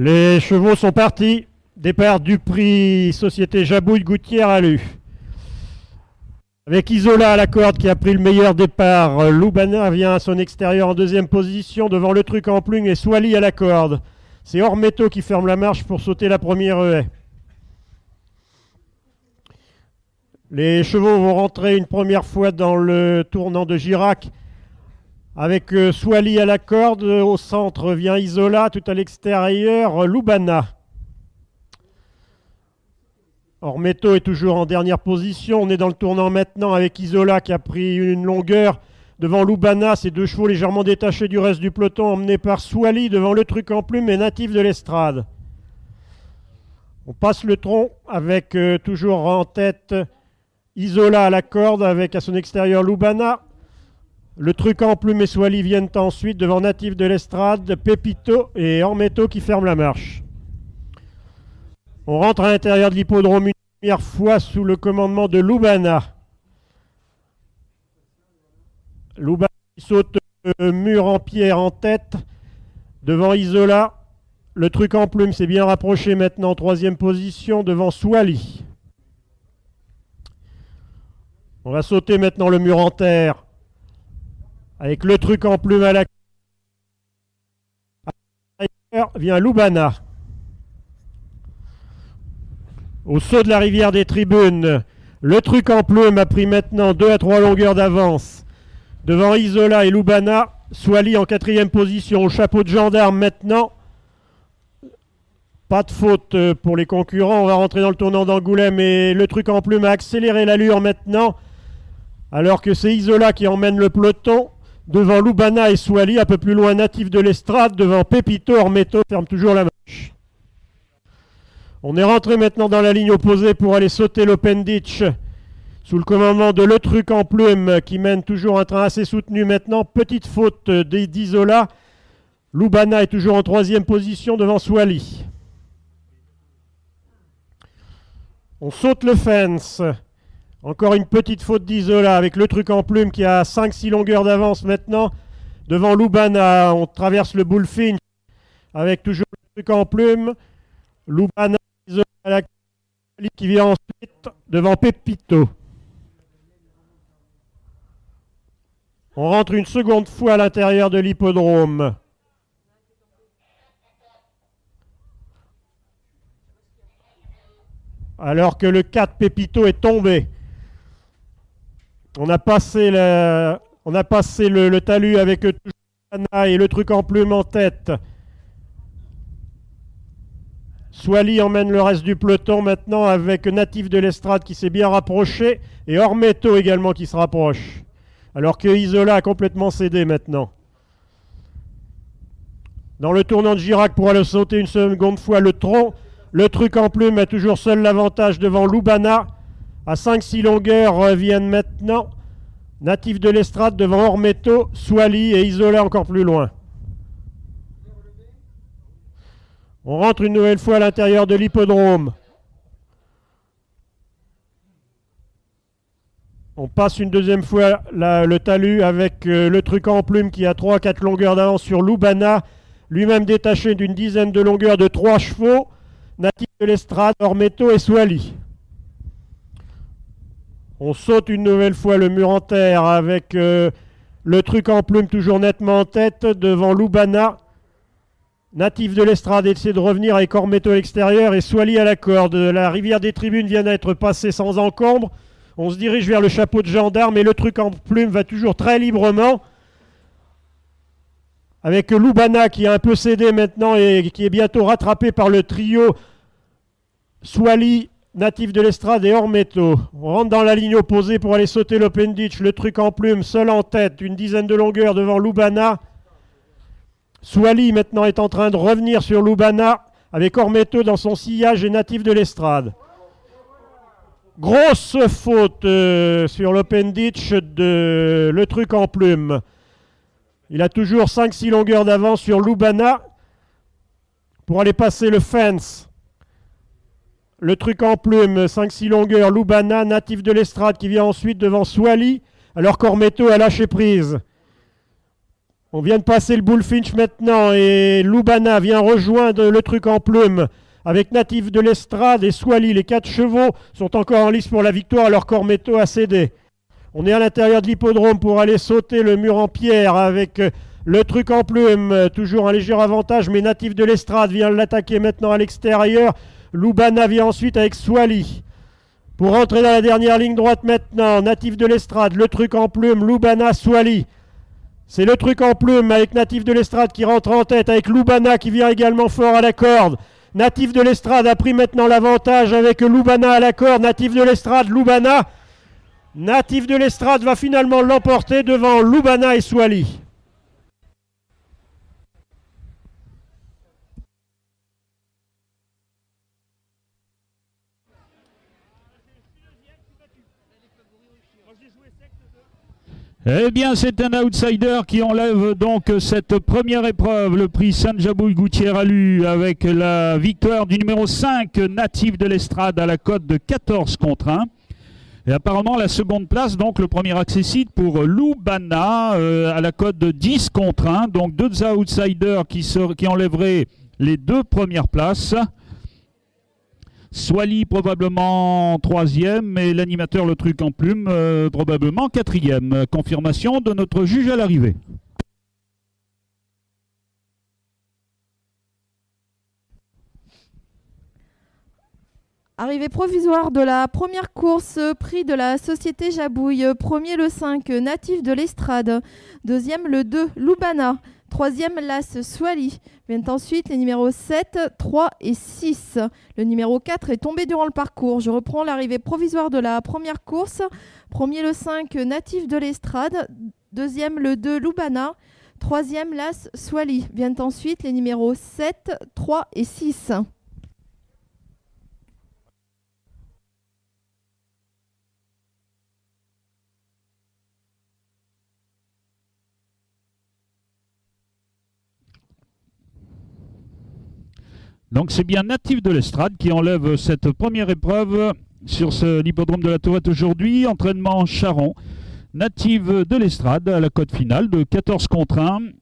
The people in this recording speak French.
Les chevaux sont partis. Départ du prix Société Jabouille Gouttière à Lu. Avec Isola à la corde qui a pris le meilleur départ. Loubana vient à son extérieur en deuxième position devant le truc en plume et Swali à la corde. C'est Ormeto qui ferme la marche pour sauter la première haie. Les chevaux vont rentrer une première fois dans le tournant de Girac avec Swali à la corde. Au centre vient Isola, tout à l'extérieur Loubana. Ormeto est toujours en dernière position. On est dans le tournant maintenant avec Isola qui a pris une longueur devant Loubana. Ces deux chevaux légèrement détachés du reste du peloton, emmenés par Swali devant le truc en plume et Natif de l'Estrade. On passe le tronc avec toujours en tête Isola à la corde avec à son extérieur Loubana. Le truc en plume et Swali viennent ensuite devant Natif de l'Estrade, Pepito et Ormeto qui ferment la marche. On rentre à l'intérieur de l'hippodrome une première fois sous le commandement de Loubana. Loubana saute mur en pierre en tête devant Isola. Le truc en plume s'est bien rapproché maintenant en troisième position devant Swali. On va sauter maintenant le mur en terre avec le truc en plume à la vient Loubana. Au saut de la rivière des tribunes, le truc en plume a pris maintenant 2 à 3 longueurs d'avance. Devant Isola et Loubana, Swali en quatrième position. Au chapeau de gendarme maintenant. Pas de faute pour les concurrents. On va rentrer dans le tournant d'Angoulême et le truc en plume a accéléré l'allure maintenant. Alors que c'est Isola qui emmène le peloton. Devant Loubana et Swali, un peu plus loin Natif de l'Estrade. Devant Pepito, Ormeto ferme toujours la marche. On est rentré maintenant dans la ligne opposée pour aller sauter l'Open Ditch sous le commandement de Le Truc en plume qui mène toujours un train assez soutenu maintenant. Petite faute d'Isola. Loubana est toujours en troisième position devant Swali. On saute le fence. Encore une petite faute d'Isola avec Le Truc en plume qui a 5-6 longueurs d'avance maintenant devant Loubana. On traverse le Bullfinch avec toujours Le Truc en plume. Loubana à la qui vient ensuite devant Pepito. On rentre une seconde fois à l'intérieur de l'hippodrome. Alors que le 4 Pepito est tombé. On a passé le talus avec Loubana et le truc en plume en tête. Swali emmène le reste du peloton maintenant avec Natif de l'Estrade qui s'est bien rapproché et Ormeto également qui se rapproche. Alors que Isola a complètement cédé maintenant. Dans le tournant de Girac pour aller sauter une seconde fois le tronc, le truc en plume a toujours seul l'avantage devant Loubana. À 5-6 longueurs viennent maintenant Natif de l'Estrade devant Ormeto, Swali et Isola encore plus loin. On rentre une nouvelle fois à l'intérieur de l'hippodrome. On passe une deuxième fois le talus avec le truc en plume qui a 3-4 longueurs d'avance sur Loubana, lui-même détaché d'une dizaine de longueurs de 3 chevaux, Natif de l'Estrade, Ormeto et Swali. On saute une nouvelle fois le mur en terre avec le truc en plume toujours nettement en tête devant Loubana. Natif de l'Estrade essaie de revenir avec Ormeto à l'extérieur et Swali à la corde. La rivière des tribunes vient d'être passée sans encombre. On se dirige vers le chapeau de gendarme et le truc en plume va toujours très librement. Avec Loubana qui a un peu cédé maintenant et qui est bientôt rattrapé par le trio Swali, Natif de l'Estrade et Ormeto. On rentre dans la ligne opposée pour aller sauter l'Open Ditch. Le truc en plume seul en tête, une dizaine de longueurs devant Loubana. Swali maintenant est en train de revenir sur Loubana avec Ormeto dans son sillage et Natif de l'Estrade. Grosse faute sur l'Open Ditch de le truc en plume. Il a toujours 5-6 longueurs d'avance sur Loubana pour aller passer le fence. Le truc en plume, 5-6 longueurs, Loubana, Natif de l'Estrade qui vient ensuite devant Swali alors qu'Ormeto a lâché prise. On vient de passer le Bullfinch maintenant et Lubana vient rejoindre le truc en plume avec Natif de l'Estrade et Swali. Les 4 chevaux sont encore en lice pour la victoire alors qu'Ormeto a cédé. On est à l'intérieur de l'hippodrome pour aller sauter le mur en pierre avec le truc en plume, toujours un léger avantage, mais Natif de l'Estrade vient l'attaquer maintenant à l'extérieur. Lubana vient ensuite avec Swali. Pour entrer dans la dernière ligne droite maintenant, Natif de l'Estrade, le truc en plume, Lubana, Swali. C'est le truc en plume avec Natif de l'Estrade qui rentre en tête, avec Lubana qui vient également fort à la corde. Natif de l'Estrade a pris maintenant l'avantage avec Lubana à la corde. Natif de l'Estrade, Lubana. Natif de l'Estrade va finalement l'emporter devant Lubana et Swali. Eh bien, c'est un outsider qui enlève donc cette première épreuve, le prix Sanjabouy Goutier-Alu, avec la victoire du numéro 5, Natif de l'Estrade, à la cote de 14/1. Et apparemment, la seconde place, donc le premier accessible pour Lubana, à la cote de 10/1. Donc 2 outsiders qui enlèveraient les 2 premières places. Swali probablement 3e et l'animateur le truc en plume probablement 4e. Confirmation de notre juge à l'arrivée. Arrivée provisoire de la première course, prix de la Société Jabouille. Premier le 5, Natif de l'Estrade. Deuxième le 2, Lubana. Troisième, l'As Swali. Vient ensuite les numéros 7, 3 et 6. Le numéro 4 est tombé durant le parcours. Je reprends l'arrivée provisoire de la première course. Premier le 5, Natif de l'Estrade. Deuxième le 2, Lubana. Troisième, l'As Swali. Vient ensuite les numéros 7, 3 et 6. Donc c'est bien Natif de l'Estrade qui enlève cette première épreuve sur l'hippodrome de la Tourette aujourd'hui. Entraînement Charon. Natif de l'Estrade à la cote finale de 14/1.